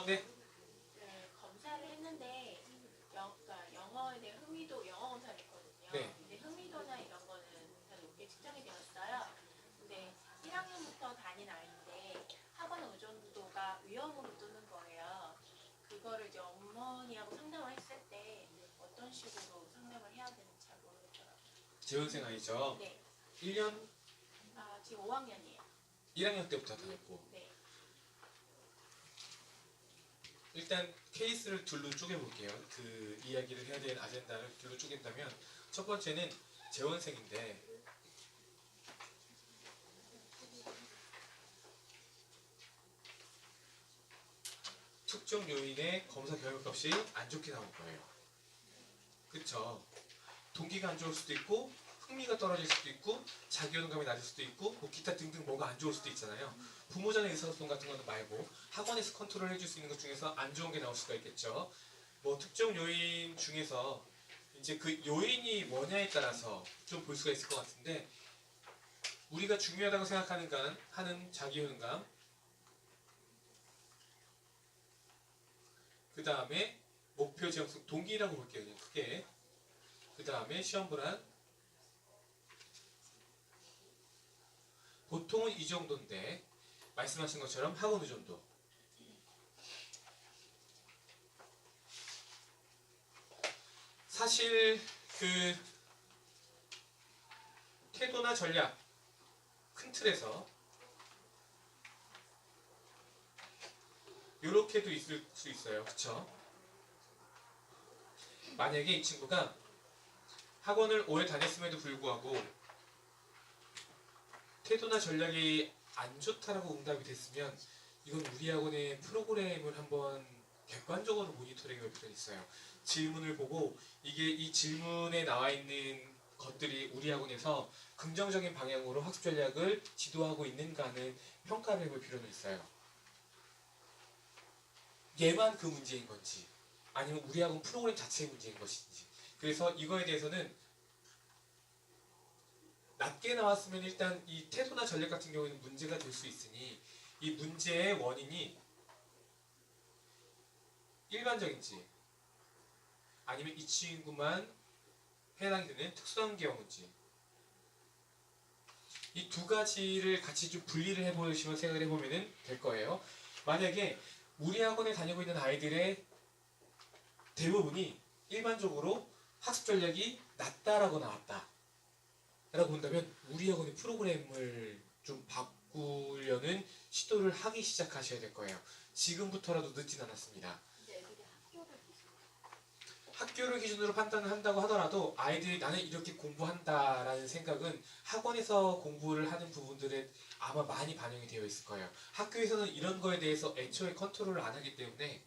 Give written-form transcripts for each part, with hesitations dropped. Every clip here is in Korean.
네. 네, 검사를 했는데 그러니까 영어에 대한 흥미도 영어 검사를 했거든요. 네. 근데 흥미도나 이런 거는 다 높게 측정이 되었어요. 근데 1학년부터 다닌 아이인데 학원 의존도가 위험으로 뜨는 거예요. 그거를 이제 어머니하고 상담을 했을 때 어떤 식으로 상담을 해야 되는지 잘 모르겠더라고요. 재원생 아이죠? 네. 1년, 지금 5학년이에요. 1학년 때부터 다녔고 네. 일단 케이스를 둘로 쪼개볼게요. 그 이야기를 해야 되는 아젠다를 둘로 쪼갠다면 첫 번째는 재원생인데 특정 요인의 검사 결과값이 안 좋게 나올 거예요. 그쵸? 동기가 안 좋을 수도 있고 흥미가 떨어질 수도 있고 자기효능감이 낮을 수도 있고 뭐 기타 등등 뭐가 안 좋을 수도 있잖아요. 부모자의 의사소통 같은 건 말고 학원에서 컨트롤 해줄 수 있는 것 중에서 안 좋은 게 나올 수가 있겠죠. 뭐 특정 요인 중에서 이제 그 요인이 뭐냐에 따라서 좀 볼 수가 있을 것 같은데 우리가 중요하다고 생각하는 건 하는 자기효능감, 그 다음에 목표 지향성 동기라고 볼게요. 그냥 크게. 그 다음에 시험 불안. 보통은 이 정도인데 말씀하신 것처럼 학원 의존도. 사실 그 태도나 전략 큰 틀에서 이렇게도 있을 수 있어요. 그쵸? 만약에 이 친구가 학원을 오래 다녔음에도 불구하고 태도나 전략이 안 좋다라고 응답이 됐으면 이건 우리 학원의 프로그램을 한번 객관적으로 모니터링 할 필요가 있어요. 질문을 보고 이게 이 질문에 나와 있는 것들이 우리 학원에서 긍정적인 방향으로 학습 전략을 지도하고 있는가는 평가를 해볼 필요는 있어요. 얘만 그 문제인 건지 아니면 우리 학원 프로그램 자체의 문제인 것인지. 그래서 이거에 대해서는 낮게 나왔으면 일단 이 태도나 전략 같은 경우에는 문제가 될 수 있으니 이 문제의 원인이 일반적인지 아니면 이 친구만 해당이 되는 특수한 경우인지 이 두 가지를 같이 좀 분리를 해보시면 생각을 해보면 될 거예요. 만약에 우리 학원에 다니고 있는 아이들의 대부분이 일반적으로 학습 전략이 낮다라고 나왔다 라고 본다면 우리 학원의 프로그램을 좀 바꾸려는 시도를 하기 시작하셔야 될 거예요. 지금부터라도 늦진 않았습니다. 학교를 기준으로 판단을 한다고 하더라도 아이들이 나는 이렇게 공부한다라는 생각은 학원에서 공부를 하는 부분들에 아마 많이 반영이 되어 있을 거예요. 학교에서는 이런 거에 대해서 애초에 컨트롤을 안 하기 때문에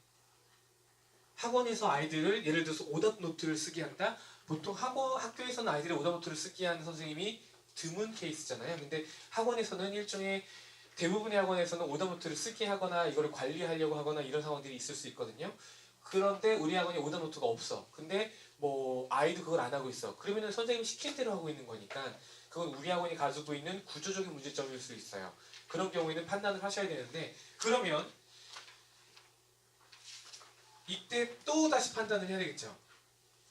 학원에서 아이들을 예를 들어서 오답 노트를 쓰게 한다? 보통 학교에서는 아이들의 오답 노트를 쓰게 하는 선생님이 드문 케이스잖아요. 근데 학원에서는 일종의 대부분의 학원에서는 오답 노트를 쓰게 하거나 이거를 관리하려고 하거나 이런 상황들이 있을 수 있거든요. 그런데 우리 학원에 오답 노트가 없어. 근데 뭐 아이도 그걸 안 하고 있어. 그러면은 선생님 시킨 대로 하고 있는 거니까 그건 우리 학원이 가지고 있는 구조적인 문제점일 수 있어요. 그런 경우에는 판단을 하셔야 되는데 그러면 이때 또 다시 판단을 해야 되겠죠.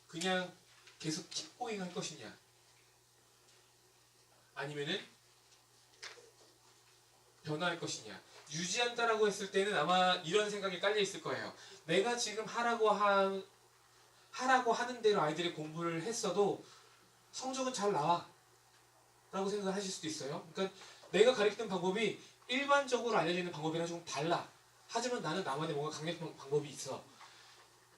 그냥 계속 킵고잉 할 것이냐 아니면은 변화할 것이냐. 유지한다라고 했을 때는 아마 이런 생각이 깔려 있을 거예요. 내가 지금 하라고 하는 대로 아이들이 공부를 했어도 성적은 잘 나와 라고 생각을 하실 수도 있어요. 그러니까 내가 가르치는 방법이 일반적으로 알려지는 방법이랑 좀 달라. 하지만 나는 나만의 뭔가 강력한 방법이 있어.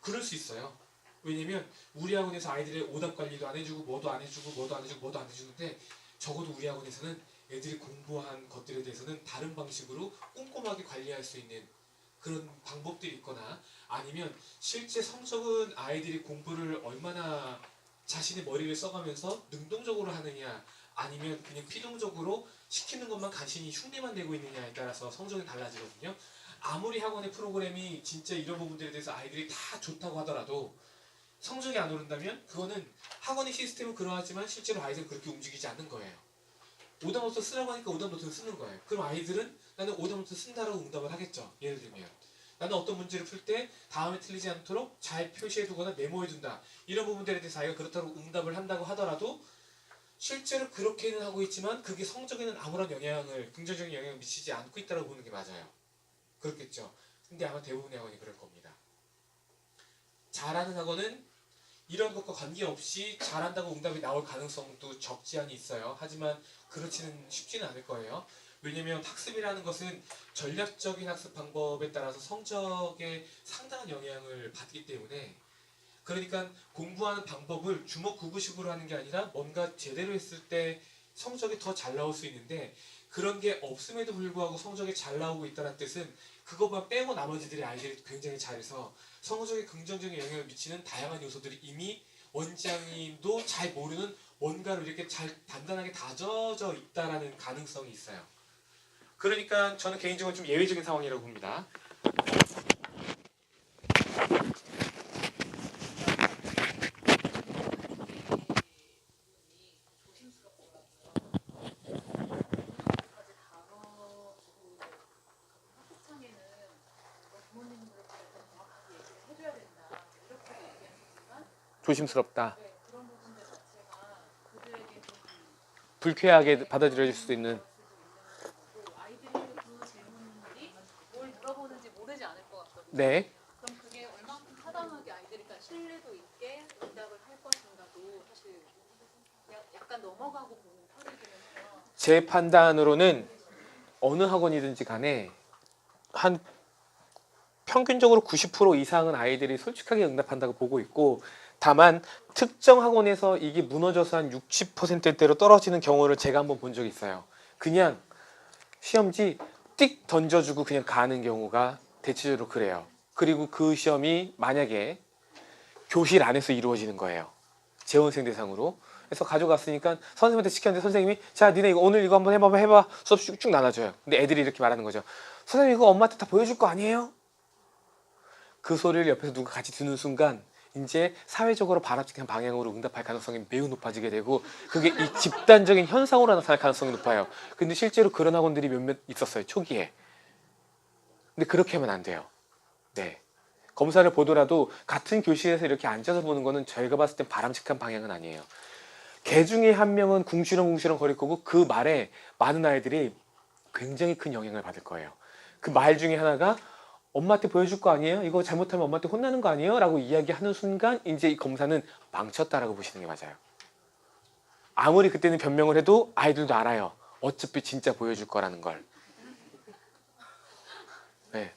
그럴 수 있어요. 왜냐면 우리 학원에서 아이들의 오답 관리도 안 해주고 뭐도 안 해주고 뭐도 안 해주고 뭐도 안 해주는데 적어도 우리 학원에서는 애들이 공부한 것들에 대해서는 다른 방식으로 꼼꼼하게 관리할 수 있는 그런 방법들이 있거나 아니면 실제 성적은 아이들이 공부를 얼마나 자신의 머리를 써가면서 능동적으로 하느냐 아니면 그냥 피동적으로 시키는 것만 간신히 흉내만 내고 있느냐에 따라서 성적이 달라지거든요. 아무리 학원의 프로그램이 진짜 이런 부분들에 대해서 아이들이 다 좋다고 하더라도 성적이 안 오른다면 그거는 학원의 시스템은 그러하지만 실제로 아이들은 그렇게 움직이지 않는 거예요. 오답 노트 쓰라고 하니까 오답 노트를 쓰는 거예요. 그럼 아이들은 나는 오답 노트 쓴다라고 응답을 하겠죠. 예를 들면. 나는 어떤 문제를 풀 때 다음에 틀리지 않도록 잘 표시해두거나 메모해둔다. 이런 부분들에 대해서 아이가 그렇다고 응답을 한다고 하더라도 실제로 그렇게는 하고 있지만 그게 성적에는 아무런 영향을, 긍정적인 영향을 미치지 않고 있다고 보는 게 맞아요. 그렇겠죠. 근데 아마 대부분의 학원이 그럴 겁니다. 잘하는 학원은 이런 것과 관계없이 잘한다고 응답이 나올 가능성도 적지 않이 있어요. 하지만 그렇지는 쉽지는 않을 거예요. 왜냐면 학습이라는 것은 전략적인 학습 방법에 따라서 성적에 상당한 영향을 받기 때문에, 그러니까 공부하는 방법을 주먹구구식으로 하는 게 아니라 뭔가 제대로 했을 때 성적이 더 잘 나올 수 있는데, 그런 게 없음에도 불구하고 성적이 잘 나오고 있다는 뜻은 그것만 빼고 나머지들의 아이들이 굉장히 잘해서 성적에 긍정적인 영향을 미치는 다양한 요소들이 이미 원장님도 잘 모르는 뭔가로 이렇게 잘 단단하게 다져져 있다라는 가능성이 있어요. 그러니까 저는 개인적으로 좀 예외적인 상황이라고 봅니다. 조심스럽다. 불쾌하게 받아들여질 수도 있는. 아이들이 그 질문들이 뭘 물어보는지 모르지 않을 것 같거든요. 네. 그럼 그게 얼만큼 타당하게 아이들이 신뢰도 있게 응답을 할 것인가도 사실 약간 넘어가고 보는 편이기는 해요. 제 판단으로는 어느 학원이든지 간에 한 평균적으로 90% 이상은 아이들이 솔직하게 응답한다고 보고 있고, 다만 특정 학원에서 이게 무너져서 한 60%대로 떨어지는 경우를 제가 한번 본 적이 있어요. 그냥 시험지 띡 던져주고 그냥 가는 경우가 대체적으로 그래요. 그리고 그 시험이 만약에 교실 안에서 이루어지는 거예요. 재원생 대상으로. 그래서 가져갔으니까 선생님한테 시켰는데 선생님이 자 니네 이거 오늘 이거 한번 해봐 수업 쭉쭉 나눠줘요. 근데 애들이 이렇게 말하는 거죠. 선생님 이거 엄마한테 다 보여줄 거 아니에요? 그 소리를 옆에서 누가 같이 듣는 순간 이제 사회적으로 바람직한 방향으로 응답할 가능성이 매우 높아지게 되고, 그게 이 집단적인 현상으로 나타날 가능성이 높아요. 근데 실제로 그런 학원들이 몇몇 있었어요, 초기에. 근데 그렇게 하면 안 돼요. 네. 검사를 보더라도 같은 교실에서 이렇게 앉아서 보는 거는 저희가 봤을 땐 바람직한 방향은 아니에요. 개 중에 한 명은 궁시렁궁시렁 거릴 거고 그 말에 많은 아이들이 굉장히 큰 영향을 받을 거예요. 그 말 중에 하나가 엄마한테 보여줄 거 아니에요? 이거 잘못하면 엄마한테 혼나는 거 아니에요? 라고 이야기하는 순간 이제 이 검사는 망쳤다라고 보시는 게 맞아요. 아무리 그때는 변명을 해도 아이들도 알아요. 어차피 진짜 보여줄 거라는 걸. 네.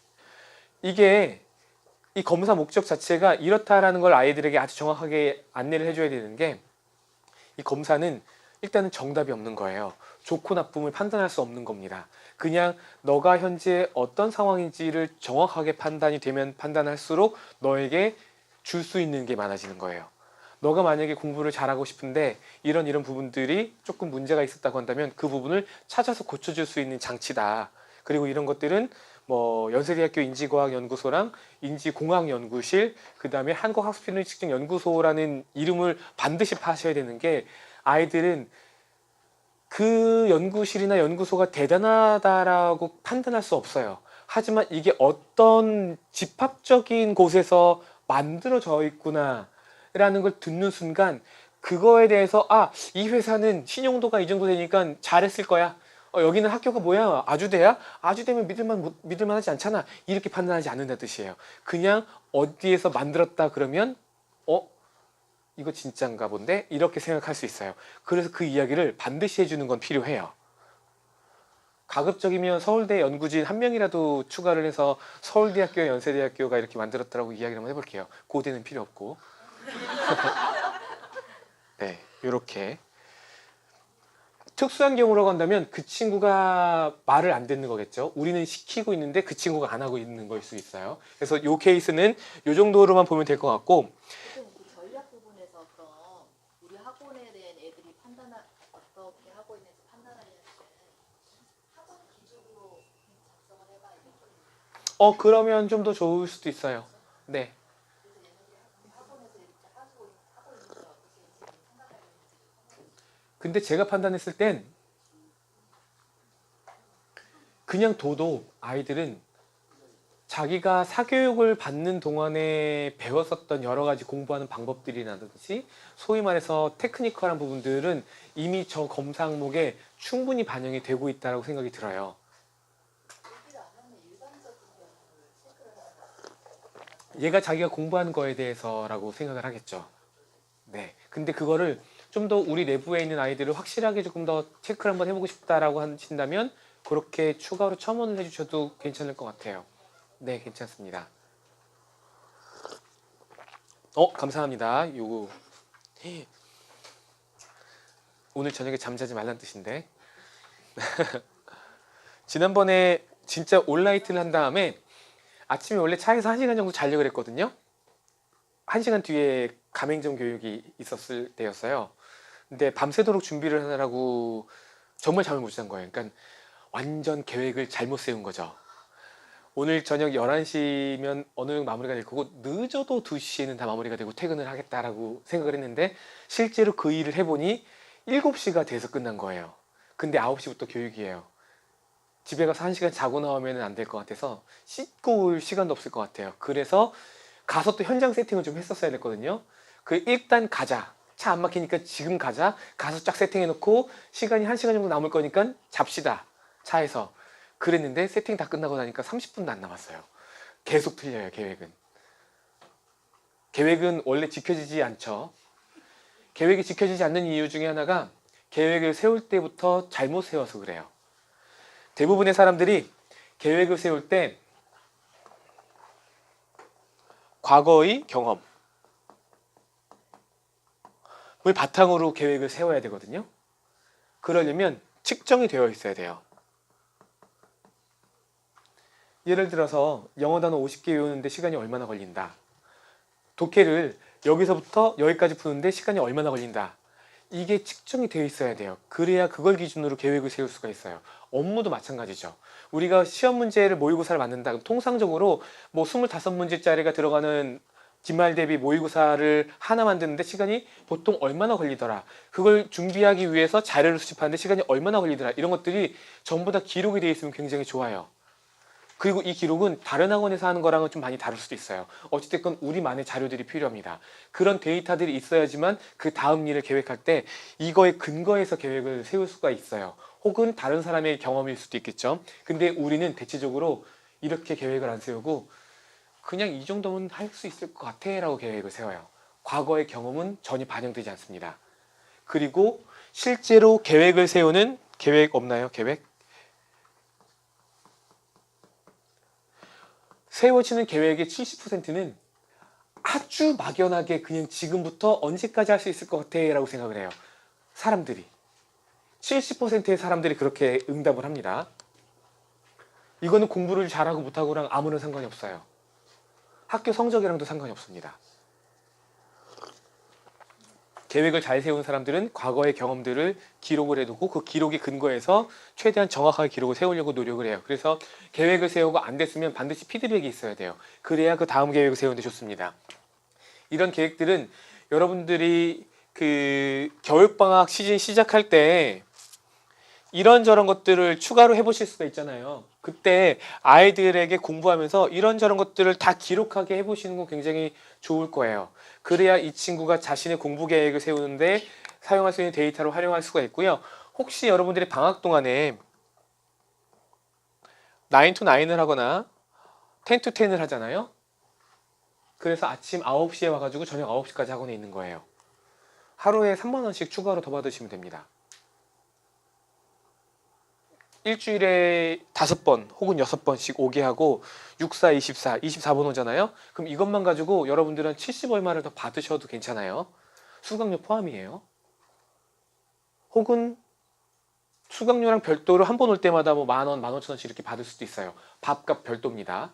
이게 이 검사 목적 자체가 이렇다라는 걸 아이들에게 아주 정확하게 안내를 해줘야 되는 게, 이 검사는 일단은 정답이 없는 거예요. 좋고 나쁨을 판단할 수 없는 겁니다. 그냥 너가 현재 어떤 상황인지를 정확하게 판단이 되면 판단할수록 너에게 줄 수 있는 게 많아지는 거예요. 너가 만약에 공부를 잘하고 싶은데 이런 부분들이 조금 문제가 있었다고 한다면 그 부분을 찾아서 고쳐줄 수 있는 장치다. 그리고 이런 것들은 뭐 연세대학교 인지과학연구소랑 인지공학연구실, 그 다음에 한국학습필름측정연구소라는 이름을 반드시 파셔야 되는 게, 아이들은 그 연구실이나 연구소가 대단하다라고 판단할 수 없어요. 하지만 이게 어떤 집합적인 곳에서 만들어져 있구나 라는 걸 듣는 순간 그거에 대해서 이 회사는 신용도가 이 정도 되니까 잘했을 거야. 여기는 학교가 뭐야? 아주대야? 아주대면 믿을만하지 않잖아. 이렇게 판단하지 않는다는 뜻이에요. 그냥 어디에서 만들었다 그러면 이거 진짠가 본데? 이렇게 생각할 수 있어요. 그래서 그 이야기를 반드시 해주는 건 필요해요. 가급적이면 서울대 연구진 한 명이라도 추가를 해서 서울대학교, 연세대학교가 이렇게 만들었다라고 이야기를 한번 해볼게요. 고대는 필요 없고. 네, 이렇게. 특수한 경우라고 한다면 그 친구가 말을 안 듣는 거겠죠. 우리는 시키고 있는데 그 친구가 안 하고 있는 거일 수 있어요. 그래서 이 케이스는 이 정도로만 보면 될 것 같고, 그 전략 부분에서 어떤 우리 학원에 대한 애들이 어떻게 하고 있는지 판단하려면 학원 기준으로 작성을 해봐야 되거든요. 그러면 좀 더 좋을 수도 있어요. 네. 그래서 얘네들이 학원에서 이렇게 하고 있는 게 어떻게 지금 생각하고 있는지. 근데 제가 판단했을 땐 그냥 둬도 아이들은 자기가 사교육을 받는 동안에 배웠었던 여러 가지 공부하는 방법들이라든지 소위 말해서 테크니컬한 부분들은 이미 저 검사 항목에 충분히 반영이 되고 있다고 생각이 들어요. 얘가 자기가 공부하는 거에 대해서라고 생각을 하겠죠. 네. 근데 그거를 좀 더 우리 내부에 있는 아이들을 확실하게 조금 더 체크를 한번 해보고 싶다라고 하신다면 그렇게 추가로 첨언을 해주셔도 괜찮을 것 같아요. 네, 괜찮습니다. 감사합니다. 요거 오늘 저녁에 잠자지 말란 뜻인데 지난번에 진짜 올라이트를 한 다음에 아침에 원래 차에서 1시간 정도 자려고 그랬거든요. 1시간 뒤에 가맹점 교육이 있었을 때였어요. 근데 밤새도록 준비를 하느라고 정말 잠을 못 잔 거예요. 그러니까 완전 계획을 잘못 세운 거죠. 오늘 저녁 11시면 어느 정도 마무리가 될 거고 늦어도 2시에는 다 마무리가 되고 퇴근을 하겠다라고 생각을 했는데 실제로 그 일을 해보니 7시가 돼서 끝난 거예요. 근데 9시부터 교육이에요. 집에 가서 1시간 자고 나오면 안 될 것 같아서 씻고 올 시간도 없을 것 같아요. 그래서 가서 또 현장 세팅을 좀 했었어야 됐거든요. 일단 가자. 차 안 막히니까 지금 가자. 가서 쫙 세팅해놓고 시간이 1시간 정도 남을 거니까 잡시다. 차에서. 그랬는데 세팅 다 끝나고 나니까 30분도 안 남았어요. 계속 틀려요, 계획은. 계획은 원래 지켜지지 않죠. 계획이 지켜지지 않는 이유 중에 하나가 계획을 세울 때부터 잘못 세워서 그래요. 대부분의 사람들이 계획을 세울 때 과거의 경험을 바탕으로 계획을 세워야 되거든요. 그러려면 측정이 되어 있어야 돼요. 예를 들어서 영어 단어 50개 외우는데 시간이 얼마나 걸린다. 독해를 여기서부터 여기까지 푸는데 시간이 얼마나 걸린다. 이게 측정이 되어 있어야 돼요. 그래야 그걸 기준으로 계획을 세울 수가 있어요. 업무도 마찬가지죠. 우리가 시험 문제를 모의고사를 만든다. 그럼 통상적으로 뭐 25문제짜리가 들어가는 기말 대비 모의고사를 하나 만드는데 시간이 보통 얼마나 걸리더라. 그걸 준비하기 위해서 자료를 수집하는데 시간이 얼마나 걸리더라. 이런 것들이 전부 다 기록이 되어 있으면 굉장히 좋아요. 그리고 이 기록은 다른 학원에서 하는 거랑은 좀 많이 다를 수도 있어요. 어찌됐건 우리만의 자료들이 필요합니다. 그런 데이터들이 있어야지만 그 다음 일을 계획할 때 이거에 근거해서 계획을 세울 수가 있어요. 혹은 다른 사람의 경험일 수도 있겠죠. 근데 우리는 대체적으로 이렇게 계획을 안 세우고 그냥 이 정도면 할 수 있을 것 같아 라고 계획을 세워요. 과거의 경험은 전혀 반영되지 않습니다. 그리고 실제로 계획을 세우는 계획 없나요? 계획? 세워지는 계획의 70%는 아주 막연하게 그냥 지금부터 언제까지 할 수 있을 것 같아 라고 생각을 해요. 사람들이 70%의 사람들이 그렇게 응답을 합니다. 이거는 공부를 잘하고 못하고랑 아무런 상관이 없어요. 학교 성적이랑도 상관이 없습니다. 계획을 잘 세운 사람들은 과거의 경험들을 기록을 해두고 그 기록에 근거해서 최대한 정확하게 기록을 세우려고 노력을 해요. 그래서 계획을 세우고 안 됐으면 반드시 피드백이 있어야 돼요. 그래야 그 다음 계획을 세우는데 좋습니다. 이런 계획들은 여러분들이 그 겨울방학 시즌 시작할 때 이런저런 것들을 추가로 해보실 수가 있잖아요. 그때 아이들에게 공부하면서 이런저런 것들을 다 기록하게 해보시는 건 굉장히 좋을 거예요. 그래야 이 친구가 자신의 공부 계획을 세우는데 사용할 수 있는 데이터로 활용할 수가 있고요. 혹시 여러분들이 방학 동안에 9 to 9을 하거나 10 to 10을 하잖아요. 그래서 아침 9시에 와가지고 저녁 9시까지 학원에 있는 거예요. 하루에 3만 원씩 추가로 더 받으시면 됩니다. 일주일에 5번 혹은 6번씩 오게 하고 6, 4, 24, 24번 오잖아요. 그럼 이것만 가지고 여러분들은 70 얼마를 더 받으셔도 괜찮아요. 수강료 포함이에요. 혹은 수강료랑 별도로 한 번 올 때마다 뭐 10,000원, 15,000원씩 이렇게 받을 수도 있어요. 밥값 별도입니다.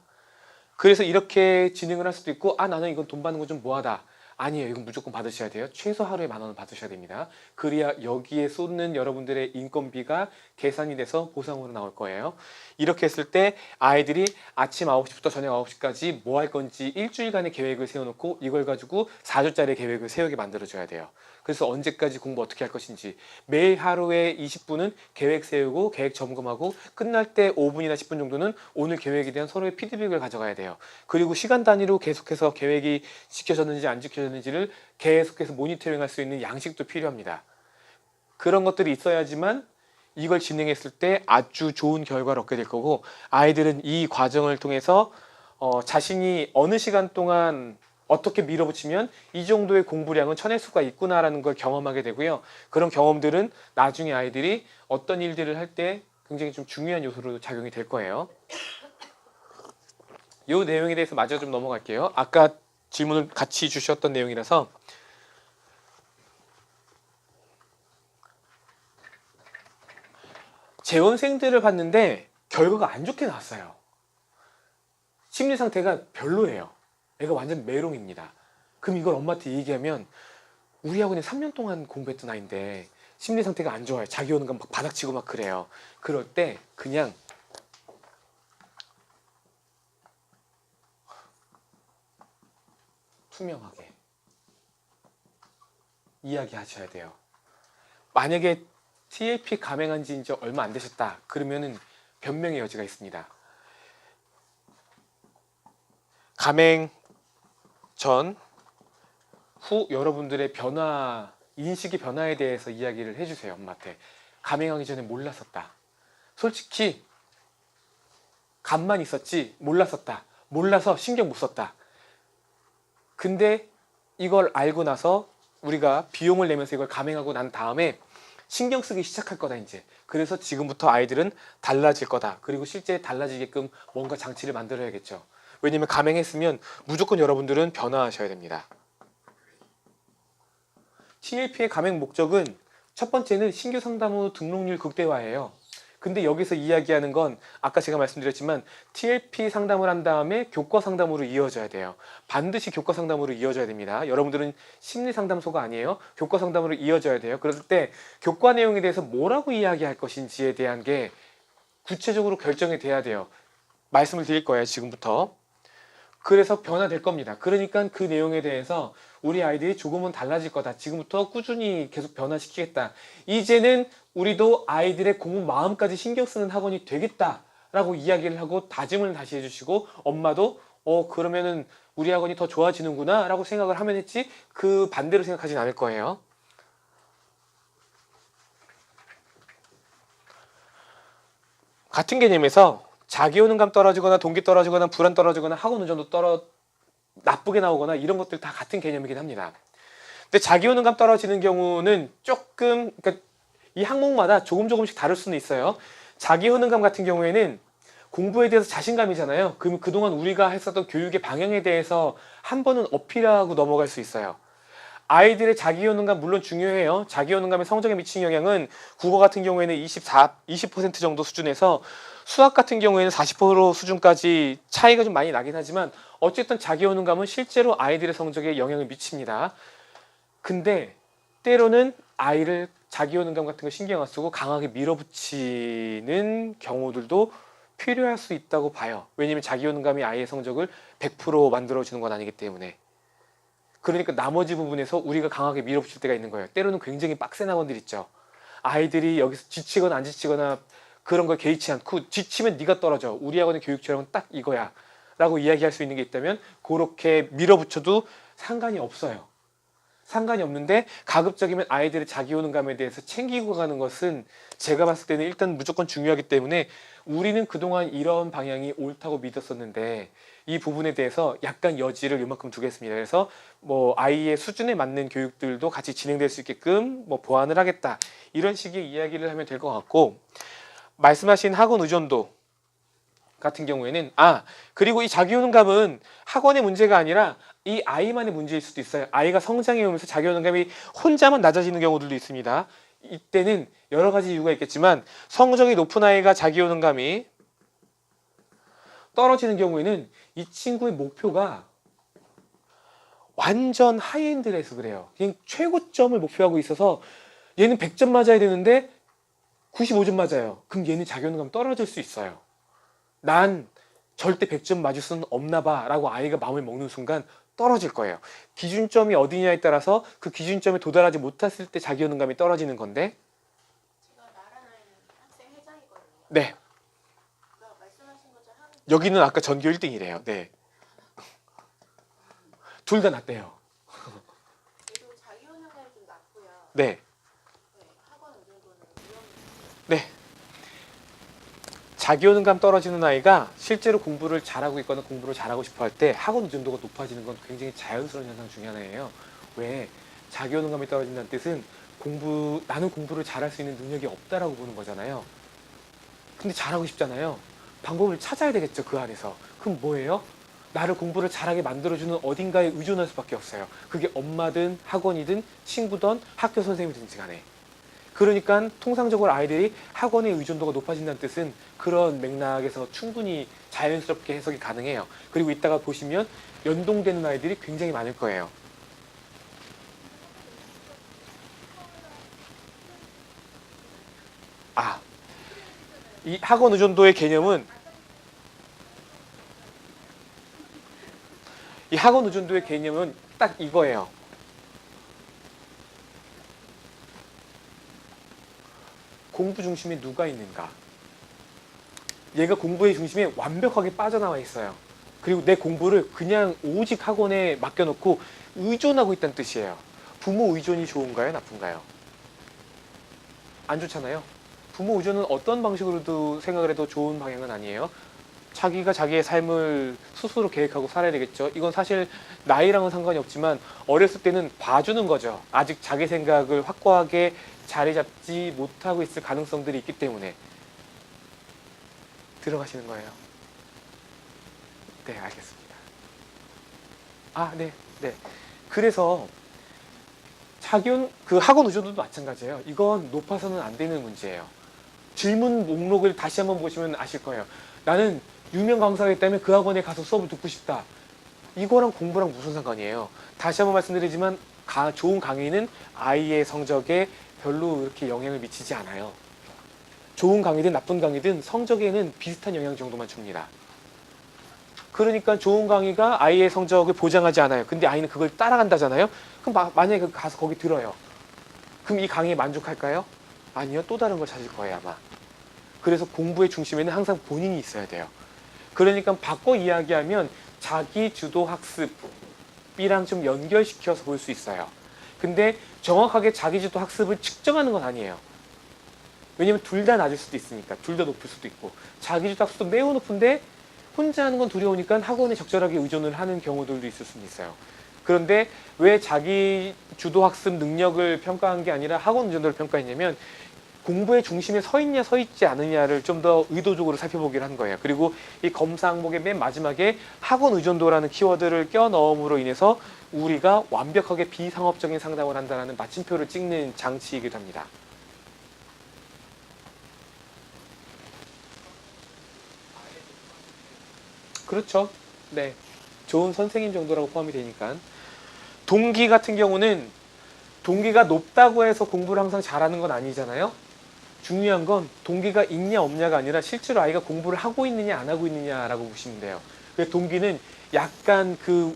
그래서 이렇게 진행을 할 수도 있고 나는 이건 돈 받는 거 좀 뭐하다. 아니에요. 이건 무조건 받으셔야 돼요. 최소 하루에 10,000원은 받으셔야 됩니다. 그래야 여기에 쏟는 여러분들의 인건비가 계산이 돼서 보상으로 나올 거예요. 이렇게 했을 때 아이들이 아침 9시부터 저녁 9시까지 뭐 할 건지 일주일간의 계획을 세워놓고 이걸 가지고 4주짜리 계획을 세우게 만들어줘야 돼요. 그래서 언제까지 공부 어떻게 할 것인지 매일 하루에 20분은 계획 세우고 계획 점검하고 끝날 때 5분이나 10분 정도는 오늘 계획에 대한 서로의 피드백을 가져가야 돼요. 그리고 시간 단위로 계속해서 계획이 지켜졌는지 안 지켜졌는지를 계속해서 모니터링할 수 있는 양식도 필요합니다. 그런 것들이 있어야지만 이걸 진행했을 때 아주 좋은 결과를 얻게 될 거고, 아이들은 이 과정을 통해서 자신이 어느 시간 동안 어떻게 밀어붙이면 이 정도의 공부량은 쳐낼 수가 있구나라는 걸 경험하게 되고요. 그런 경험들은 나중에 아이들이 어떤 일들을 할 때 굉장히 좀 중요한 요소로 작용이 될 거예요. 이 내용에 대해서 마저 좀 넘어갈게요. 아까 질문을 같이 주셨던 내용이라서. 재원생들을 봤는데 결과가 안 좋게 나왔어요. 심리 상태가 별로예요. 애가 완전 메롱입니다. 그럼 이걸 엄마한테 얘기하면 우리 학원에 3년 동안 공부했던 아이인데 심리 상태가 안 좋아요. 자기 오는 건 막 바닥치고 막 그래요. 그럴 때 그냥 투명하게 이야기하셔야 돼요. 만약에 TLP 감행한 지 이제 얼마 안 되셨다 그러면은 변명의 여지가 있습니다. 감행 전, 후 여러분들의 변화, 인식의 변화에 대해서 이야기를 해주세요. 엄마한테. 감행하기 전에 몰랐었다. 솔직히 감만 있었지 몰랐었다. 몰라서 신경 못 썼다. 근데 이걸 알고 나서 우리가 비용을 내면서 이걸 감행하고 난 다음에 신경 쓰기 시작할 거다 이제. 그래서 지금부터 아이들은 달라질 거다. 그리고 실제 달라지게끔 뭔가 장치를 만들어야겠죠. 왜냐면 감행했으면 무조건 여러분들은 변화하셔야 됩니다. TLP의 감행 목적은 첫 번째는 신규 상담 후 등록률 극대화예요. 근데 여기서 이야기하는 건 아까 제가 말씀드렸지만 TLP 상담을 한 다음에 교과 상담으로 이어져야 돼요. 반드시 교과 상담으로 이어져야 됩니다. 여러분들은 심리 상담소가 아니에요. 교과 상담으로 이어져야 돼요. 그럴 때 교과 내용에 대해서 뭐라고 이야기할 것인지에 대한 게 구체적으로 결정이 돼야 돼요. 말씀을 드릴 거예요. 지금부터. 그래서 변화될 겁니다. 그러니까 그 내용에 대해서 우리 아이들이 조금은 달라질 거다. 지금부터 꾸준히 계속 변화시키겠다. 이제는 우리도 아이들의 공부 마음까지 신경 쓰는 학원이 되겠다라고 이야기를 하고 다짐을 다시 해주시고, 엄마도 그러면은 우리 학원이 더 좋아지는구나 라고 생각을 하면 했지 그 반대로 생각하진 않을 거예요. 같은 개념에서 자기 효능감 떨어지거나 동기 떨어지거나 불안 떨어지거나 학원 의존도 나쁘게 나오거나 이런 것들 다 같은 개념이긴 합니다. 근데 자기 효능감 떨어지는 경우는 조금, 그러니까 이 항목마다 조금씩 다를 수는 있어요. 자기 효능감 같은 경우에는 공부에 대해서 자신감이잖아요. 그럼 그동안 우리가 했었던 교육의 방향에 대해서 한 번은 어필하고 넘어갈 수 있어요. 아이들의 자기 효능감 물론 중요해요. 자기 효능감의 성적에 미치는 영향은 국어 같은 경우에는 20% 정도 수준에서 수학 같은 경우에는 40% 수준까지 차이가 좀 많이 나긴 하지만 어쨌든 자기 효능감은 실제로 아이들의 성적에 영향을 미칩니다. 근데 때로는 아이를 자기 효능감 같은 거 신경 안 쓰고 강하게 밀어붙이는 경우들도 필요할 수 있다고 봐요. 왜냐면 자기 효능감이 아이의 성적을 100% 만들어주는 건 아니기 때문에. 그러니까 나머지 부분에서 우리가 강하게 밀어붙일 때가 있는 거예요. 때로는 굉장히 빡센 학원들 있죠. 아이들이 여기서 지치거나 안 지치거나 그런 걸 개의치 않고 지치면 네가 떨어져. 우리 학원의 교육처럼은 딱 이거야 라고 이야기할 수 있는 게 있다면 그렇게 밀어붙여도 상관이 없어요. 상관이 없는데 가급적이면 아이들의 자기 효능감에 대해서 챙기고 가는 것은 제가 봤을 때는 일단 무조건 중요하기 때문에 우리는 그동안 이런 방향이 옳다고 믿었었는데 이 부분에 대해서 약간 여지를 이만큼 두겠습니다. 그래서 뭐 아이의 수준에 맞는 교육들도 같이 진행될 수 있게끔 뭐 보완을 하겠다. 이런 식의 이야기를 하면 될 것 같고, 말씀하신 학원 의존도 같은 경우에는 그리고 이 자기 효능감은 학원의 문제가 아니라 이 아이만의 문제일 수도 있어요. 아이가 성장해 오면서 자기 효능감이 혼자만 낮아지는 경우들도 있습니다. 이때는 여러 가지 이유가 있겠지만 성적이 높은 아이가 자기 효능감이 떨어지는 경우에는 이 친구의 목표가 완전 하이엔드에서 그래요. 그냥 최고점을 목표하고 있어서 얘는 100점 맞아야 되는데 95점 맞아요. 그럼 얘는 자기 효능감 떨어질 수 있어요. 난 절대 100점 맞을 수는 없나 봐 라고 아이가 마음을 먹는 순간 떨어질 거예요. 기준점이 어디냐에 따라서 그 기준점에 도달하지 못했을 때 자기효능감이 떨어지는 건데 제가 말하는 학생 회장이거든요. 네, 말씀하신 것처럼 여기는 아까 전교 1등이래요. 네. 둘 다 낮대요. 그래도 자기 효능감이 좀 낮고요. 네. 네, 학원 의존도는 위험해요. 네. 자기효능감 떨어지는 아이가 실제로 공부를 잘하고 있거나 공부를 잘하고 싶어 할 때 학원 의존도가 높아지는 건 굉장히 자연스러운 현상 중에 하나예요. 왜? 자기효능감이 떨어진다는 뜻은 나는 공부를 잘할 수 있는 능력이 없다라고 보는 거잖아요. 근데 잘하고 싶잖아요. 방법을 찾아야 되겠죠, 그 안에서. 그럼 뭐예요? 나를 공부를 잘하게 만들어주는 어딘가에 의존할 수밖에 없어요. 그게 엄마든 학원이든 친구든 학교 선생님이든지 간에. 그러니까 통상적으로 아이들이 학원의 의존도가 높아진다는 뜻은 그런 맥락에서 충분히 자연스럽게 해석이 가능해요. 그리고 이따가 보시면 연동되는 아이들이 굉장히 많을 거예요. 아, 이 학원 의존도의 개념은 딱 이거예요. 공부 중심에 누가 있는가? 얘가 공부의 중심에 완벽하게 빠져나와 있어요. 그리고 내 공부를 그냥 오직 학원에 맡겨놓고 의존하고 있다는 뜻이에요. 부모 의존이 좋은가요? 나쁜가요? 안 좋잖아요. 부모 의존은 어떤 방식으로도 생각을 해도 좋은 방향은 아니에요. 자기가 자기의 삶을 스스로 계획하고 살아야 되겠죠. 이건 사실 나이랑은 상관이 없지만 어렸을 때는 봐주는 거죠. 아직 자기 생각을 확고하게 자리 잡지 못하고 있을 가능성들이 있기 때문에. 들어가시는 거예요. 네, 알겠습니다. 아, 네. 그래서 그 학원 의존도도 마찬가지예요. 이건 높아서는 안 되는 문제예요. 질문 목록을 다시 한번 보시면 아실 거예요. 나는 유명 강사가 있다면 그 학원에 가서 수업을 듣고 싶다. 이거랑 공부랑 무슨 상관이에요? 다시 한번 말씀드리지만 좋은 강의는 아이의 성적에 별로 이렇게 영향을 미치지 않아요. 좋은 강의든 나쁜 강의든 성적에는 비슷한 영향 정도만 줍니다. 그러니까 좋은 강의가 아이의 성적을 보장하지 않아요. 근데 아이는 그걸 따라간다잖아요. 그럼 만약에 가서 거기 들어요. 그럼 이 강의에 만족할까요? 아니요. 또 다른 걸 찾을 거예요, 아마. 그래서 공부의 중심에는 항상 본인이 있어야 돼요. 그러니까 바꿔 이야기하면 자기 주도 학습이랑 좀 연결시켜서 볼 수 있어요. 근데 정확하게 자기 주도 학습을 측정하는 건 아니에요. 왜냐면 둘 다 낮을 수도 있으니까. 둘 다 높을 수도 있고. 자기 주도 학습도 매우 높은데 혼자 하는 건 두려우니까 학원에 적절하게 의존을 하는 경우들도 있을 수는 있어요. 그런데 왜 자기 주도 학습 능력을 평가한 게 아니라 학원 의존도를 평가했냐면 공부의 중심에 서 있냐 서 있지 않느냐를 좀 더 의도적으로 살펴보기를 한 거예요. 그리고 이 검사 항목의 맨 마지막에 학원 의존도라는 키워드를 껴 넣음으로 인해서 우리가 완벽하게 비상업적인 상담을 한다는 마침표를 찍는 장치이기도 합니다. 그렇죠. 네. 좋은 선생님 정도라고 포함이 되니까. 동기 같은 경우는 동기가 높다고 해서 공부를 항상 잘하는 건 아니잖아요. 중요한 건 동기가 있냐 없냐가 아니라 실제로 아이가 공부를 하고 있느냐 안 하고 있느냐라고 보시면 돼요. 그래서 동기는 약간 그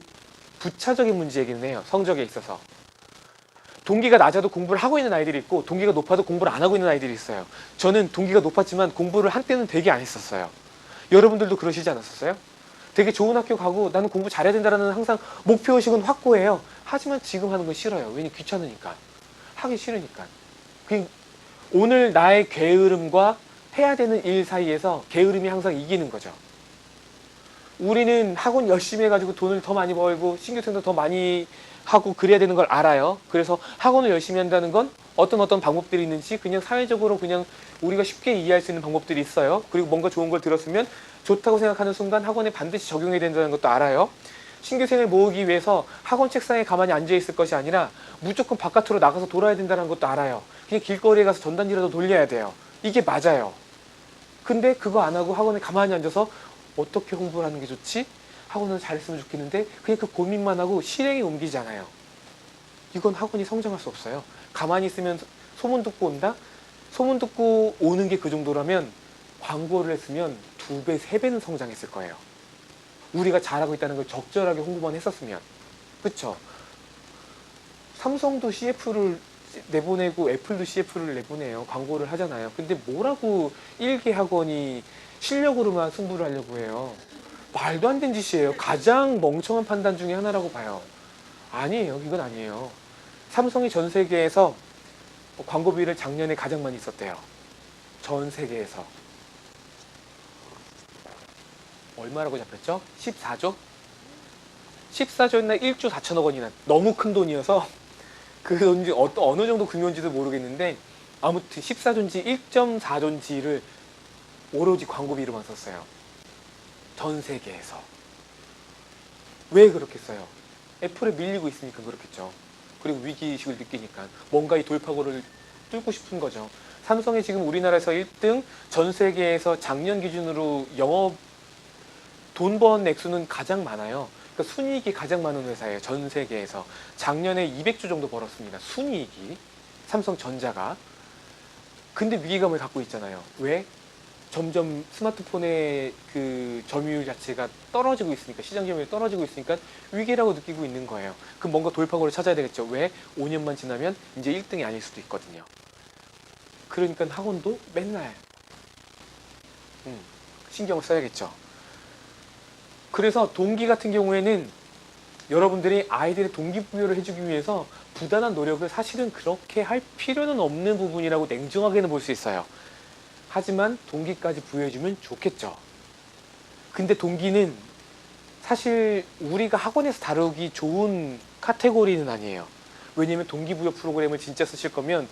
부차적인 문제이긴 해요. 성적에 있어서. 동기가 낮아도 공부를 하고 있는 아이들이 있고 동기가 높아도 공부를 안 하고 있는 아이들이 있어요. 저는 동기가 높았지만 공부를 한때는 되게 안 했었어요. 여러분들도 그러시지 않았었어요? 되게 좋은 학교 가고 나는 공부 잘해야 된다는 항상 목표의식은 확고해요. 하지만 지금 하는 건 싫어요. 왜냐면 귀찮으니까. 하기 싫으니까. 오늘 나의 게으름과 해야 되는 일 사이에서 게으름이 항상 이기는 거죠. 우리는 학원 열심히 해가지고 돈을 더 많이 벌고 신규생도 더 많이 하고 그래야 되는 걸 알아요. 그래서 학원을 열심히 한다는 건 어떤 방법들이 있는지 그냥 사회적으로 그냥 우리가 쉽게 이해할 수 있는 방법들이 있어요. 그리고 뭔가 좋은 걸 들었으면 좋다고 생각하는 순간 학원에 반드시 적용해야 된다는 것도 알아요. 신규생을 모으기 위해서 학원 책상에 가만히 앉아있을 것이 아니라 무조건 바깥으로 나가서 돌아야 된다는 것도 알아요. 그냥 길거리에 가서 전단지라도 돌려야 돼요. 이게 맞아요. 근데 그거 안 하고 학원에 가만히 앉아서 어떻게 홍보를 하는 게 좋지? 학원을 잘했으면 좋겠는데 그냥 그 고민만 하고 실행에 옮기잖아요. 이건 학원이 성장할 수 없어요. 가만히 있으면 소문 듣고 온다? 소문 듣고 오는 게 그 정도라면 광고를 했으면 2배, 3배는 성장했을 거예요. 우리가 잘하고 있다는 걸 적절하게 홍보만 했었으면. 그쵸? 삼성도 CF를 내보내고 애플도 CF를 내보내요. 광고를 하잖아요. 근데 뭐라고 일개 학원이 실력으로만 승부를 하려고 해요. 말도 안 되는 짓이에요. 가장 멍청한 판단 중에 하나라고 봐요. 아니에요. 이건 아니에요. 삼성이 전 세계에서 광고비를 작년에 가장 많이 썼대요. 전 세계에서. 얼마라고 잡혔죠? 14조? 14조였나 1조 4천억 원이나 너무 큰 돈이어서 그 돈이 어느 정도 금융인지도 모르겠는데 아무튼 14조인지 1.4조인지를 오로지 광고비로만 썼어요. 전 세계에서. 왜 그렇게 써요? 애플에 밀리고 있으니까 그렇겠죠. 그리고 위기의식을 느끼니까 뭔가 이 돌파구를 뚫고 싶은 거죠. 삼성이 지금 우리나라에서 1등, 전 세계에서 작년 기준으로 영업 돈 번 액수는 가장 많아요. 그러니까 순이익이 가장 많은 회사예요. 전 세계에서. 작년에 200조 정도 벌었습니다. 순이익이. 삼성전자가. 근데 위기감을 갖고 있잖아요. 왜? 점점 스마트폰의 그 점유율 자체가 떨어지고 있으니까, 시장 점유율이 떨어지고 있으니까 위기라고 느끼고 있는 거예요. 그럼 뭔가 돌파구를 찾아야 되겠죠. 왜? 5년만 지나면 이제 1등이 아닐 수도 있거든요. 그러니까 학원도 맨날 신경을 써야겠죠. 그래서 동기 같은 경우에는 여러분들이 아이들의 동기부여를 해주기 위해서 부단한 노력을 사실은 그렇게 할 필요는 없는 부분이라고 냉정하게는 볼 수 있어요. 하지만 동기까지 부여해주면 좋겠죠. 근데 동기는 사실 우리가 학원에서 다루기 좋은 카테고리는 아니에요. 왜냐면 동기부여 프로그램을 진짜 쓰실 거면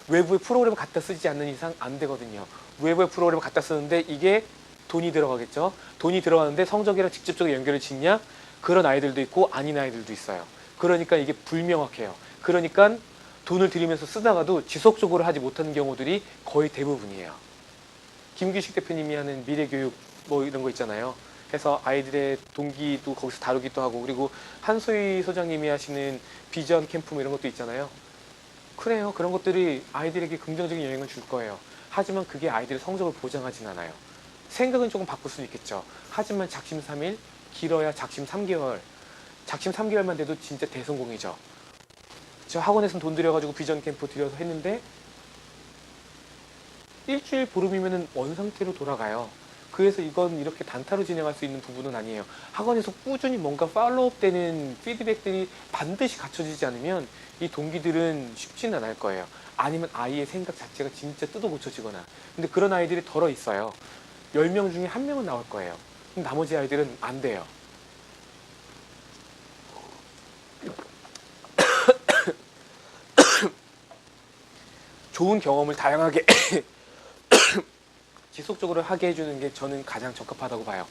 외부의 프로그램을 갖다 쓰지 않는 이상 안 되거든요. 외부의 프로그램을 갖다 쓰는데 이게 돈이 들어가겠죠. 돈이 들어가는데 성적이랑 직접적으로 연결을 짓냐? 그런 아이들도 있고 아닌 아이들도 있어요. 그러니까 이게 불명확해요. 그러니까 돈을 들이면서 쓰다가도 지속적으로 하지 못하는 경우들이 거의 대부분이에요. 김규식 대표님이 하는 미래교육 뭐 이런 거 있잖아요. 해서 아이들의 동기도 거기서 다루기도 하고, 그리고 한소희 소장님이 하시는 비전 캠프 뭐 이런 것도 있잖아요. 그래요. 그런 것들이 아이들에게 긍정적인 영향을 줄 거예요. 하지만 그게 아이들의 성적을 보장하진 않아요. 생각은 조금 바꿀 수 있겠죠. 하지만 작심 3일, 길어야 작심 3개월. 작심 3개월만 돼도 진짜 대성공이죠. 저 학원에서는 돈 들여가지고 비전 캠프 들여서 했는데 일주일 보름이면 원상태로 돌아가요. 그래서 이건 이렇게 단타로 진행할 수 있는 부분은 아니에요. 학원에서 꾸준히 뭔가 팔로우업 되는 피드백들이 반드시 갖춰지지 않으면 이 동기들은 쉽지는 않을 거예요. 아니면 아이의 생각 자체가 진짜 뜯어 고쳐지거나. 근데 그런 아이들이 덜어 있어요. 10명 중에 1명은 나올 거예요. 그럼 나머지 아이들은 안 돼요. 좋은 경험을 다양하게 지속적으로 하게 해주는 게 저는 가장 적합하다고 봐요.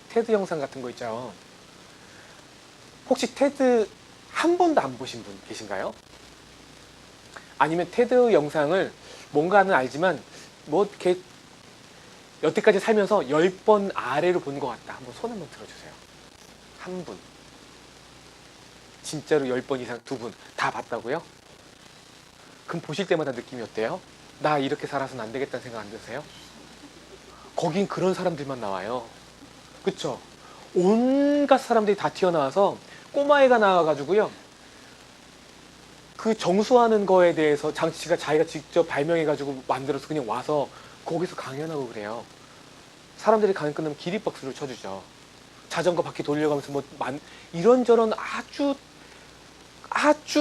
테드 영상 같은 거 있죠. 혹시 테드 한 번도 안 보신 분 계신가요? 아니면 테드 영상을 뭔가는 알지만 뭐 이렇게 여태까지 살면서 10번 아래로 본 것 같다. 한번 손 한번 들어주세요. 한 분. 진짜로 10번 이상 2분 다 봤다고요? 그럼 보실 때마다 느낌이 어때요? 나 이렇게 살아서는 안 되겠다는 생각 안 드세요? 거긴 그런 사람들만 나와요. 그쵸? 온갖 사람들이 다 튀어나와서 꼬마애가 나와가지고요. 그 정수하는 거에 대해서 장치가 자기가 직접 발명해가지고 만들어서 그냥 와서 거기서 강연하고 그래요. 사람들이 강연 끝나면 기립박수를 쳐주죠. 자전거 바퀴 돌려가면서 뭐 이런저런 아주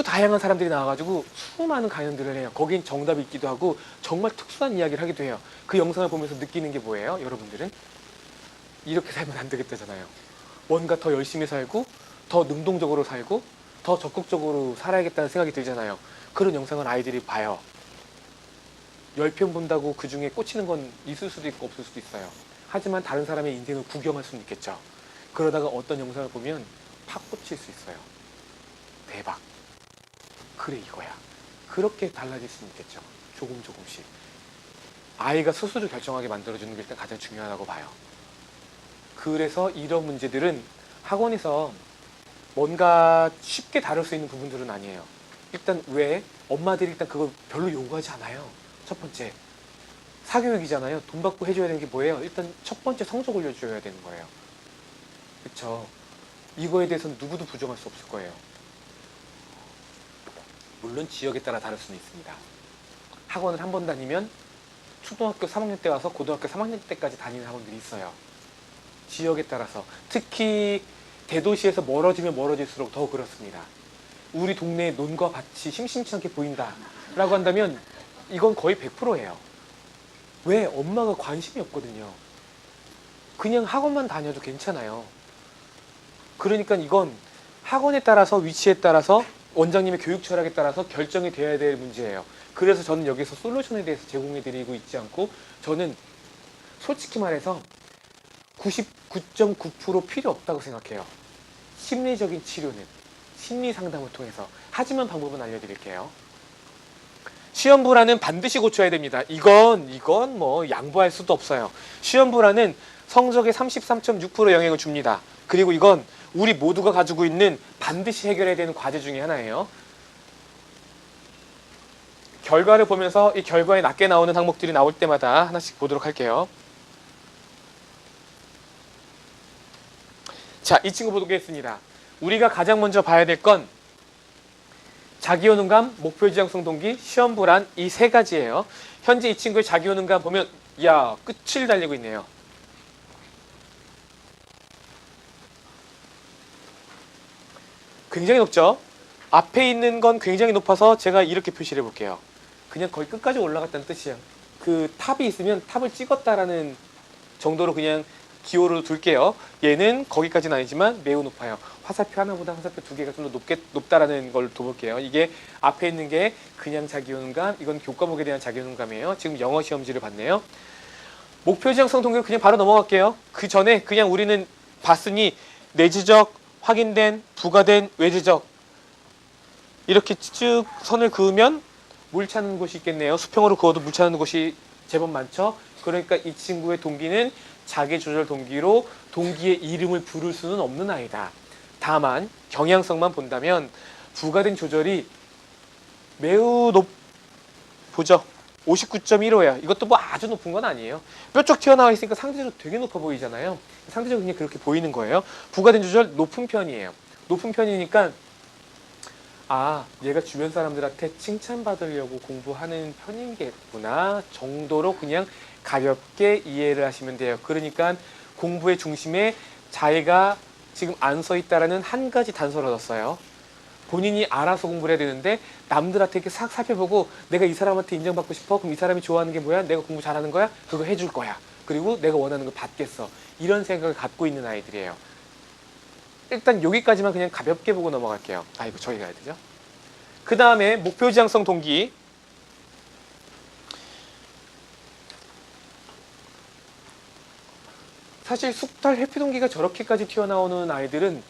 다양한 사람들이 나와가지고 수많은 강연들을 해요. 거긴 정답이 있기도 하고 정말 특수한 이야기를 하기도 해요. 그 영상을 보면서 느끼는 게 뭐예요? 여러분들은 이렇게 살면 안 되겠다잖아요. 뭔가 더 열심히 살고 더 능동적으로 살고 더 적극적으로 살아야겠다는 생각이 들잖아요. 그런 영상을 아이들이 봐요. 10편 본다고 그 중에 꽂히는 건 있을 수도 있고 없을 수도 있어요. 하지만 다른 사람의 인생을 구경할 수는 있겠죠. 그러다가 어떤 영상을 보면 팍 꽂힐 수 있어요. 대박. 그래 이거야. 그렇게 달라질 수는 있겠죠. 조금씩. 아이가 스스로 결정하게 만들어주는 게 일단 가장 중요하다고 봐요. 그래서 이런 문제들은 학원에서 뭔가 쉽게 다룰 수 있는 부분들은 아니에요. 일단 왜? 엄마들이 일단 그걸 별로 요구하지 않아요. 첫 번째. 사교육이잖아요. 돈 받고 해줘야 되는 게 뭐예요? 일단 첫 번째 성적 올려줘야 되는 거예요. 그쵸? 이거에 대해서는 누구도 부정할 수 없을 거예요. 물론 지역에 따라 다를 수는 있습니다. 학원을 한 번 다니면 초등학교 3학년 때 와서 고등학교 3학년 때까지 다니는 학원들이 있어요. 지역에 따라서. 특히 대도시에서 멀어지면 멀어질수록 더 그렇습니다. 우리 동네의 논과 밭이 심심치 않게 보인다 라고 한다면 이건 거의 100%예요. 왜? 엄마가 관심이 없거든요. 그냥 학원만 다녀도 괜찮아요. 그러니까 이건 학원에 따라서, 위치에 따라서, 원장님의 교육 철학에 따라서 결정이 되어야 될 문제예요. 그래서 저는 여기서 솔루션에 대해서 제공해드리고 있지 않고, 저는 솔직히 말해서 99.9% 필요 없다고 생각해요. 심리적인 치료는 심리 상담을 통해서. 하지만 방법은 알려드릴게요. 시험 불안은 반드시 고쳐야 됩니다. 이건 뭐 양보할 수도 없어요. 시험 불안은 성적의 33.6% 영향을 줍니다. 그리고 이건 우리 모두가 가지고 있는 반드시 해결해야 되는 과제 중에 하나예요. 결과를 보면서 이 결과에 낮게 나오는 항목들이 나올 때마다 하나씩 보도록 할게요. 자, 이 친구 보겠습니다. 우리가 가장 먼저 봐야 될 건 자기효능감, 목표지향성 동기, 시험 불안 이 세 가지예요. 현재 이 친구의 자기효능감 보면 야, 끝을 달리고 있네요. 굉장히 높죠? 앞에 있는 건 굉장히 높아서 제가 이렇게 표시를 해볼게요. 그냥 거의 끝까지 올라갔다는 뜻이에요. 그 탑이 있으면 탑을 찍었다라는 정도로 그냥 기호로 둘게요. 얘는 거기까지는 아니지만 매우 높아요. 화살표 하나보다 화살표 두 개가 좀 더 높다라는 걸 둬볼게요. 이게 앞에 있는 게 그냥 자기효능감, 이건 교과목에 대한 자기효능감이에요. 지금 영어 시험지를 봤네요. 목표지향성 동기로 그냥 바로 넘어갈게요. 그 전에 그냥 우리는 봤으니 내지적, 확인된, 부가된, 외지적 이렇게 쭉 선을 그으면 물 차는 곳이 있겠네요. 수평으로 그어도 물 차는 곳이 제법 많죠. 그러니까 이 친구의 동기는 자기조절 동기로 동기의 이름을 부를 수는 없는 아이다. 다만 경향성만 본다면 부가된 조절이 매우 보죠. 59.15예요. 이것도 뭐 아주 높은 건 아니에요. 뾰족 튀어나와 있으니까 상대적으로 되게 높아 보이잖아요. 상대적으로 그냥 그렇게 보이는 거예요. 부가된 조절 높은 편이에요. 높은 편이니까 아, 얘가 주변 사람들한테 칭찬받으려고 공부하는 편이겠구나 정도로 그냥 가볍게 이해를 하시면 돼요. 그러니까 공부의 중심에 자기가 지금 안 서 있다라는 한 가지 단서를 얻었어요. 본인이 알아서 공부를 해야 되는데 남들한테 이렇게 싹 살펴보고 내가 이 사람한테 인정받고 싶어? 그럼 이 사람이 좋아하는 게 뭐야? 내가 공부 잘하는 거야? 그거 해줄 거야. 그리고 내가 원하는 걸 받겠어. 이런 생각을 갖고 있는 아이들이에요. 일단 여기까지만 그냥 가볍게 보고 넘어갈게요. 이거 저기 가야 되죠? 그 다음에 목표지향성 동기. 사실 숙달 회피 동기가 저렇게까지 튀어나오는 아이들은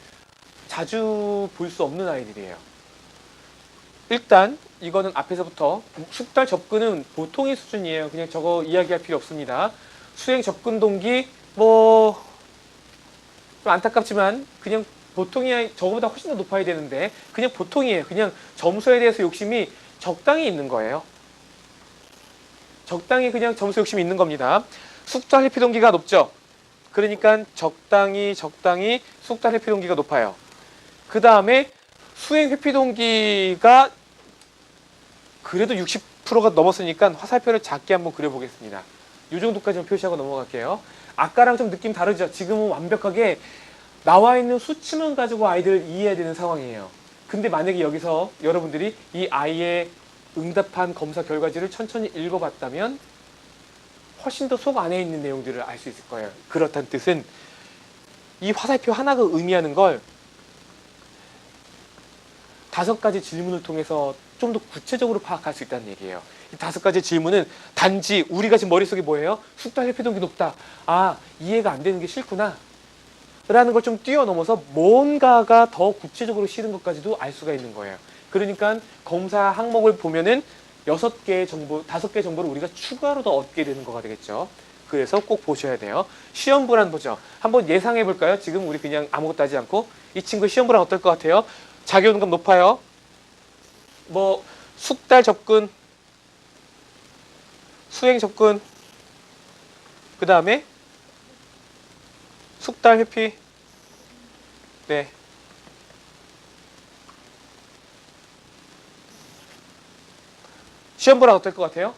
자주 볼 수 없는 아이들이에요. 일단 이거는 앞에서부터 숙달 접근은 보통의 수준이에요. 그냥 저거 이야기할 필요 없습니다. 수행 접근 동기 뭐 좀 안타깝지만 그냥 보통이 저거보다 훨씬 더 높아야 되는데 그냥 보통이에요. 그냥 점수에 대해서 욕심이 적당히 있는 거예요. 적당히 그냥 점수 욕심이 있는 겁니다. 숙달 회피 동기가 높죠. 그러니까 적당히 숙달 회피 동기가 높아요. 그 다음에 수행 회피 동기가 그래도 60%가 넘었으니까 화살표를 작게 한번 그려보겠습니다. 이 정도까지만 표시하고 넘어갈게요. 아까랑 좀 느낌 다르죠? 지금은 완벽하게 나와 있는 수치만 가지고 아이들을 이해해야 되는 상황이에요. 근데 만약에 여기서 여러분들이 이 아이의 응답한 검사 결과지를 천천히 읽어봤다면 훨씬 더 속 안에 있는 내용들을 알 수 있을 거예요. 그렇다는 뜻은 이 화살표 하나가 의미하는 걸 5가지 질문을 통해서 좀 더 구체적으로 파악할 수 있다는 얘기예요. 이 5가지 질문은 단지 우리가 지금 머릿속에 뭐예요? 숙달 회피 동기 높다. 아, 이해가 안 되는 게 싫구나. 라는 걸 좀 뛰어넘어서 뭔가가 더 구체적으로 싫은 것까지도 알 수가 있는 거예요. 그러니까 검사 항목을 보면은 6개의 정보, 5개의 정보를 우리가 추가로 더 얻게 되는 거가 되겠죠. 그래서 꼭 보셔야 돼요. 시험 불안 보죠. 한번 예상해 볼까요? 지금 우리 그냥 아무것도 하지 않고 이 친구의 시험 불안 어떨 것 같아요? 자기효능감 높아요. 뭐 숙달 접근, 수행 접근, 그 다음에 숙달 회피. 네, 시험 보라 어떨 것 같아요?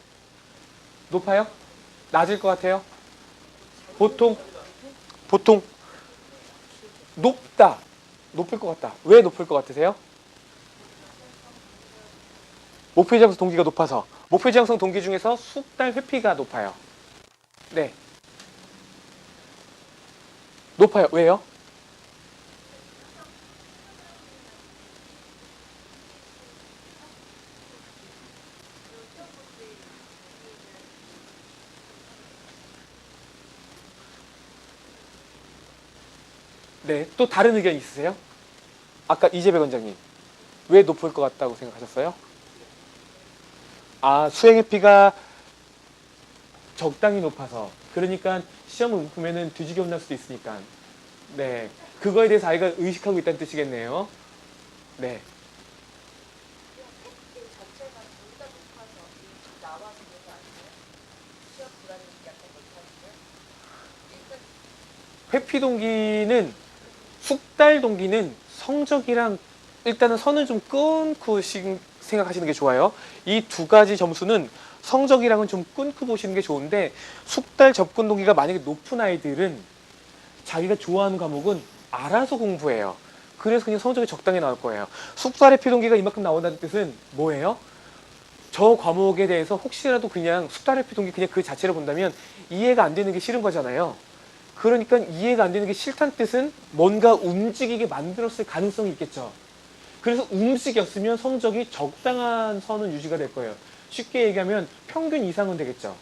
높아요? 낮을 것 같아요? 보통 높다. 높을 것 같다. 왜 높을 것 같으세요? 목표 지향성 동기가 높아서. 목표 지향성 동기 중에서 숙달 회피가 높아요. 네. 높아요. 왜요? 네. 또 다른 의견 있으세요? 아까 이재백 원장님. 왜 높을 것 같다고 생각하셨어요? 아, 수행 회피가 적당히 높아서. 그러니까 시험을 못 보면은 뒤지게 혼날 수도 있으니까. 네. 그거에 대해서 아이가 의식하고 있다는 뜻이겠네요. 네. 자체가 둘 다 높아서 나와서 그런 거 아니에요? 시험 불안이 약간 높아지면? 회피 동기는 숙달 동기는 성적이랑 일단은 선을 좀 끊고 생각하시는 게 좋아요. 이 두 가지 점수는 성적이랑은 좀 끊고 보시는 게 좋은데 숙달 접근 동기가 만약에 높은 아이들은 자기가 좋아하는 과목은 알아서 공부해요. 그래서 그냥 성적이 적당히 나올 거예요. 숙달 회피 동기가 이만큼 나온다는 뜻은 뭐예요? 저 과목에 대해서 혹시라도 그냥 숙달 회피 동기 그냥 그 자체를 본다면 이해가 안 되는 게 싫은 거잖아요. 그러니까 이해가 안 되는 게 싫다는 뜻은 뭔가 움직이게 만들었을 가능성이 있겠죠. 그래서 움직였으면 성적이 적당한 선은 유지가 될 거예요. 쉽게 얘기하면 평균 이상은 되겠죠.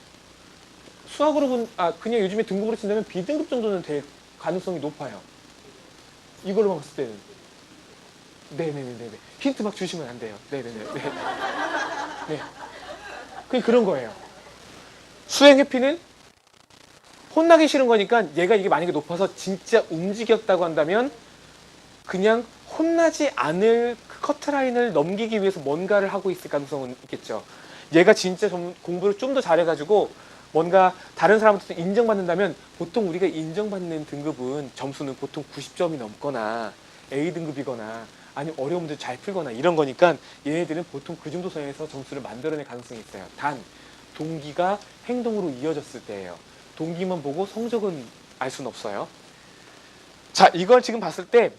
수학으로 그냥 요즘에 등급으로 친다면 B등급 정도는 될 가능성이 높아요. 이걸로만 봤을 때는. 네네네네. 힌트 막 주시면 안 돼요. 네네네. 네. 네. 그런 거예요. 수행 회피는 혼나기 싫은 거니까 얘가 이게 만약에 높아서 진짜 움직였다고 한다면 그냥 혼나지 않을 그 커트라인을 넘기기 위해서 뭔가를 하고 있을 가능성은 있겠죠. 얘가 진짜 공부를 좀 더 잘해가지고 뭔가 다른 사람한테 인정받는다면 보통 우리가 인정받는 등급은 점수는 보통 90점이 넘거나 A등급이거나 아니면 어려운 문제 잘 풀거나 이런 거니까 얘네들은 보통 그 정도 선에서 점수를 만들어낼 가능성이 있어요. 단 동기가 행동으로 이어졌을 때예요. 동기만 보고 성적은 알 수는 없어요. 자, 이걸 지금 봤을 때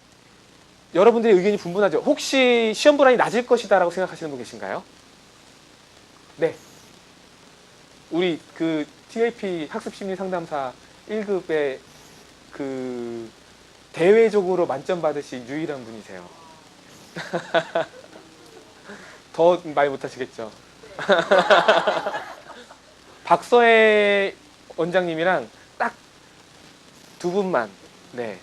여러분들의 의견이 분분하죠. 혹시 시험 불안이 낮을 것이다 라고 생각하시는 분 계신가요? 네. 우리 그 TLP 학습심리 상담사 1급에 그 대외적으로 만점 받으신 유일한 분이세요. 더 말 못하시겠죠. 박서혜 원장님이랑 딱 두 분만. 네.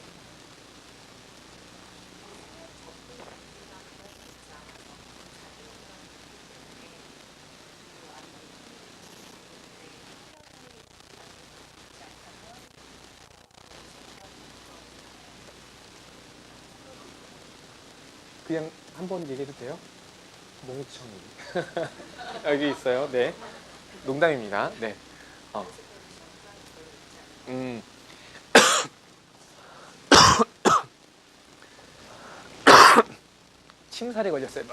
그냥 한번 얘기해도 돼요? 멍청이. 여기 있어요. 네. 농담입니다. 네. 침살에 걸렸어요.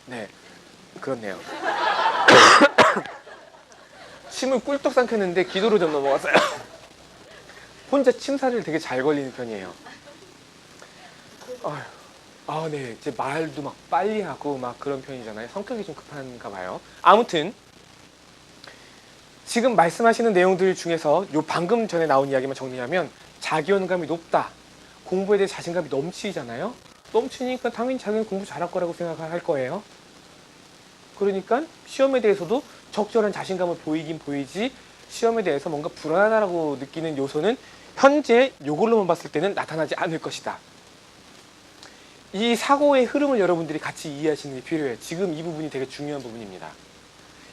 네. 그렇네요. 침을 꿀떡 삼켰는데 기도로 좀 넘어갔어요. 혼자 침살을 되게 잘 걸리는 편이에요. 네. 제 말도 막 빨리 하고 막 그런 편이잖아요. 성격이 좀 급한가 봐요. 아무튼 지금 말씀하시는 내용들 중에서 요 방금 전에 나온 이야기만 정리하면 자기원감이 높다. 공부에 대해 자신감이 넘치잖아요. 넘치니까 당연히 자기는 공부 잘할 거라고 생각할 거예요. 그러니까 시험에 대해서도 적절한 자신감을 보이긴 보이지 시험에 대해서 뭔가 불안하다고 느끼는 요소는 현재 요걸로만 봤을 때는 나타나지 않을 것이다. 이 사고의 흐름을 여러분들이 같이 이해하시는 게 필요해요. 지금 이 부분이 되게 중요한 부분입니다.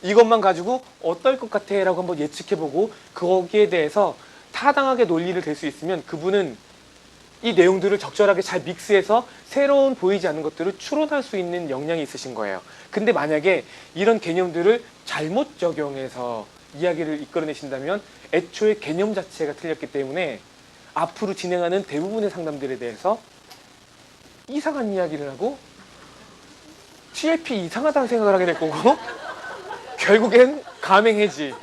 이것만 가지고 어떨 것 같아 라고 한번 예측해보고 거기에 대해서 타당하게 논리를 댈 수 있으면 그분은 이 내용들을 적절하게 잘 믹스해서 새로운 보이지 않는 것들을 추론할 수 있는 역량이 있으신 거예요. 근데 만약에 이런 개념들을 잘못 적용해서 이야기를 이끌어내신다면 애초에 개념 자체가 틀렸기 때문에 앞으로 진행하는 대부분의 상담들에 대해서 이상한 이야기를 하고 CLP 이상하다는 생각을 하게 될 거고 결국엔 가맹해지.